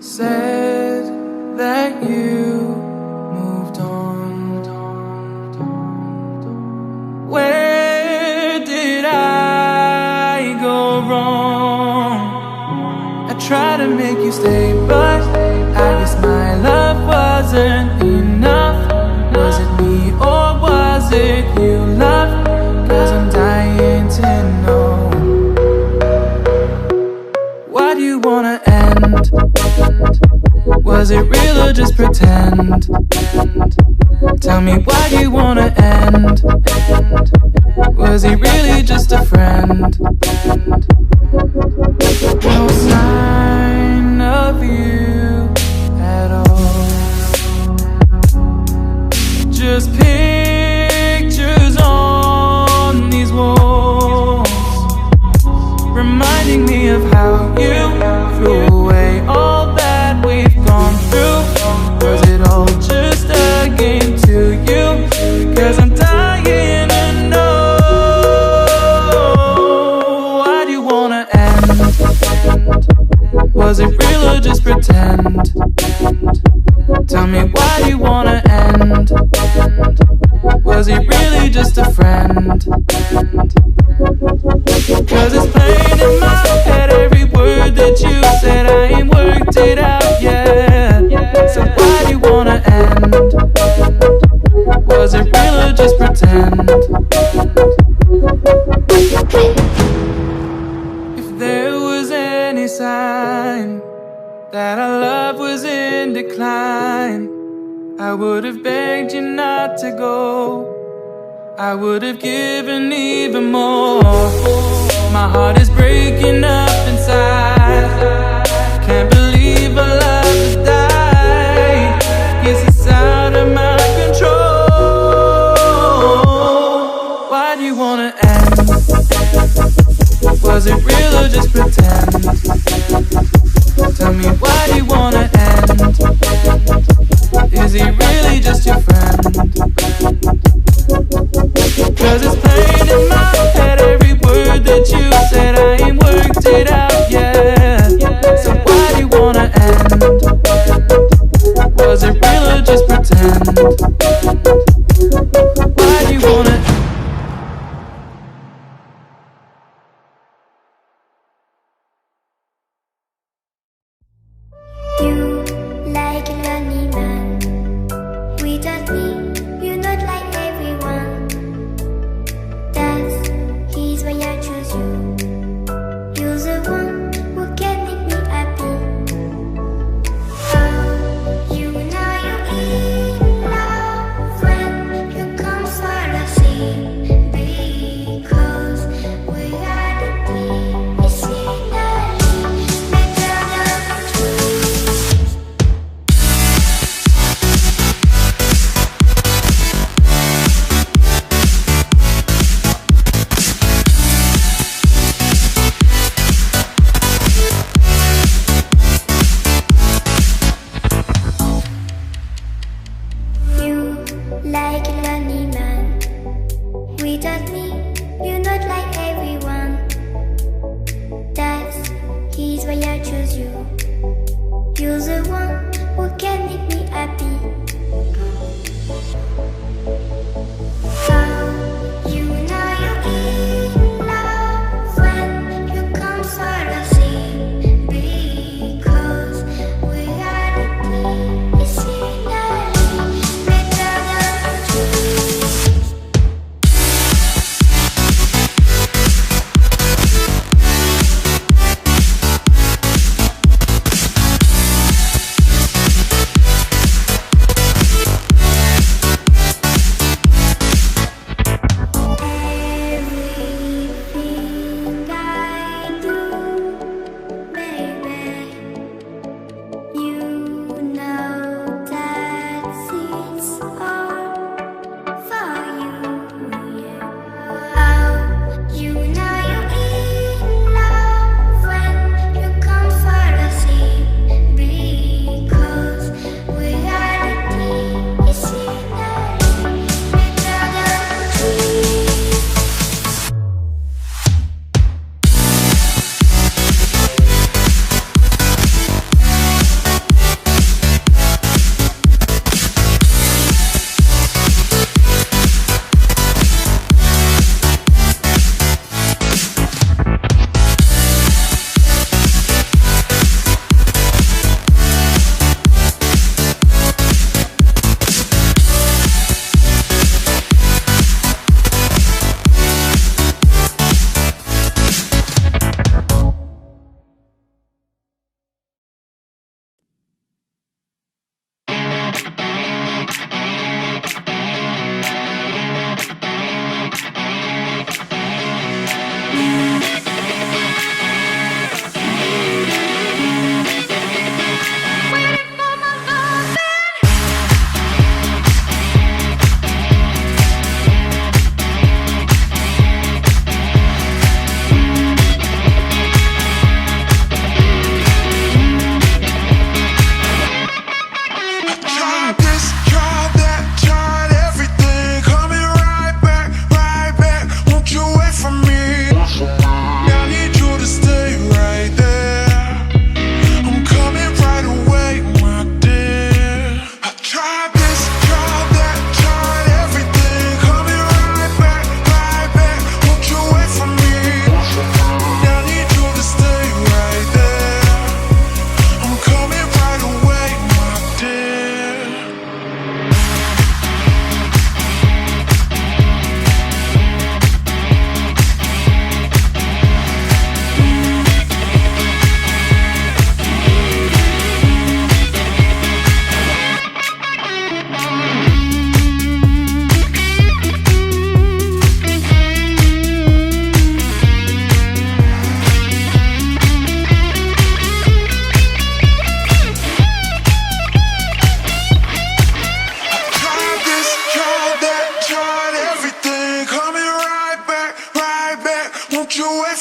said that you moved on. Where did I go wrong? I tried to make you stay, but I guess my love wasn't enough. Was it me or was it you, love? 'Cause I'm dying to know. Why do you wanna end? Was it real or just pretend? Tell me, why do you wanna end? Was he really just a friend? No sign of you at all. Just pictures on these walls, reminding me of how you threw away all that we've gone through. Was it all just a game to you? 'Cause I'm dying to know. Why do you wanna end? Was it real or just pretend? Tell me, why do you wanna end? Was he really just a friend? 'Cause it's plain in my head, every word that you said, I ain't worked it out yet. So why do you wanna end? Was it real or just pretend? If there was any sign that our love was in decline, I would have begged you not to go. I would have given even more. My heart is breaking up inside. Can't believe our love has died. Guess it's out of my control. Why do you wanna end? Was it real or just pretend? Tell me, why do you wanna end? Is he really just your friend? 'Cause it's plain in my head, every word that you said, I ain't worked it out yet. So why do you wanna end? Was it real or just pretend? Why do you wanna end? You like a lonely man without me, you're not like everyone. That's his why I choose you. You're the one who can make me happy. Oh, you know you're in love when you come for the sea. Because we are the peace in the better than truth.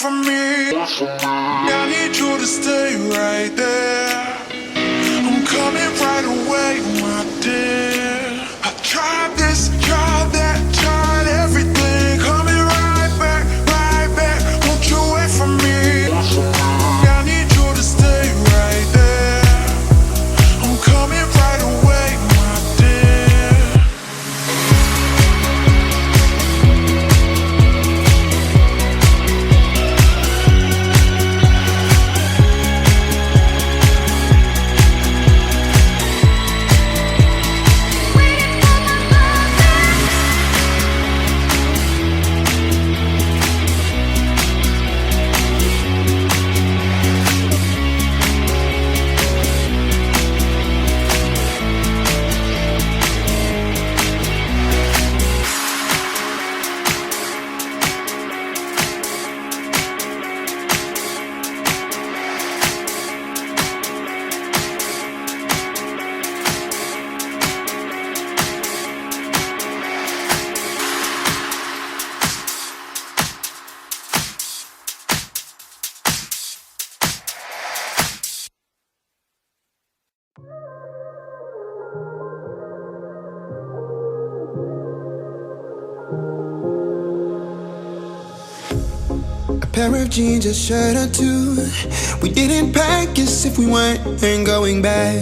from me. I need you to stay right there. I'm coming right away, my dear. I tried this, tried that, tried everything. Coming right back, right back. Won't you wait for me? I need you to stay right there. I'm coming right away, my dear. Pair of jeans, a shirt or two. We didn't pack as if we weren't going back.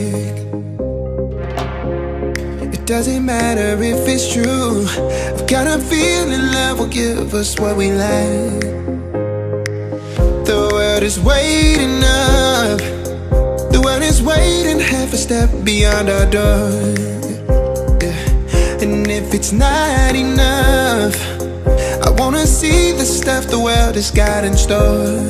It doesn't matter if it's true. I've got a feeling love will give us what we lack. The world is waiting up. The world is waiting half a step beyond our door. Yeah. And if it's not enough, I wanna see the stuff the world has got in store.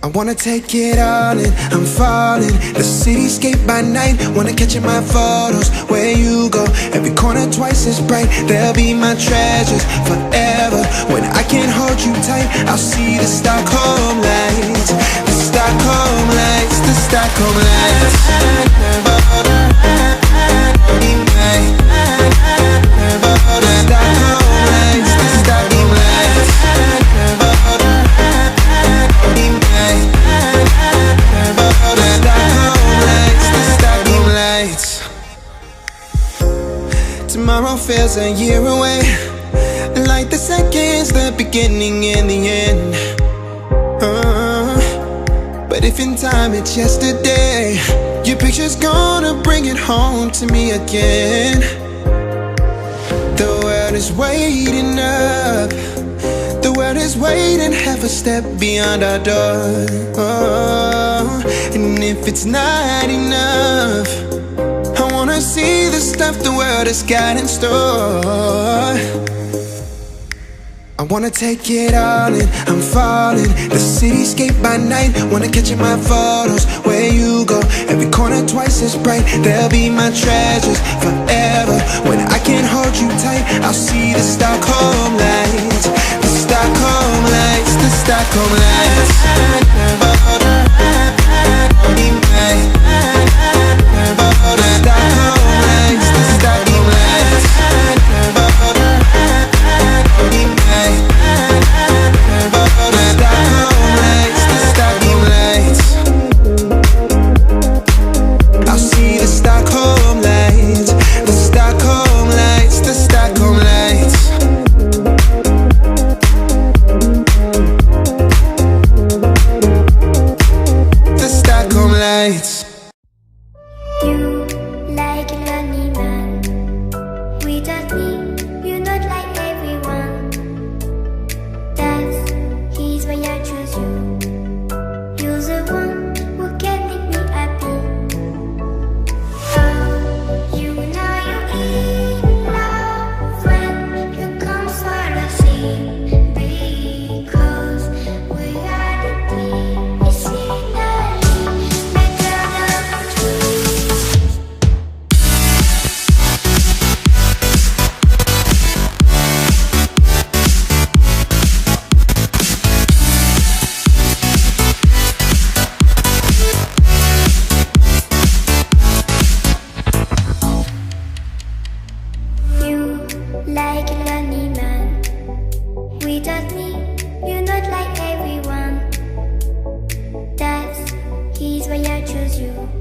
I wanna take it all in, I'm falling. The cityscape by night, wanna catch in my photos. Where you go, every corner twice as bright. They'll be my treasures forever. When I can't hold you tight, I'll see the Stockholm lights. The Stockholm lights, the Stockholm lights. Tomorrow feels a year away, like the seconds, the beginning and the end. But if in time it's yesterday, your picture's gonna bring it home to me again. The world is waiting up. The world is waiting half a step beyond our door. And if it's not enough, I wanna see the stuff the world has got in store. I wanna take it all in, I'm falling. The cityscape by night, wanna catch in my photos. Where you go, every corner twice as bright. They'll be my treasures forever. When I can't hold you tight, I'll see the Stockholm lights. The Stockholm lights, the Stockholm lights. choose you.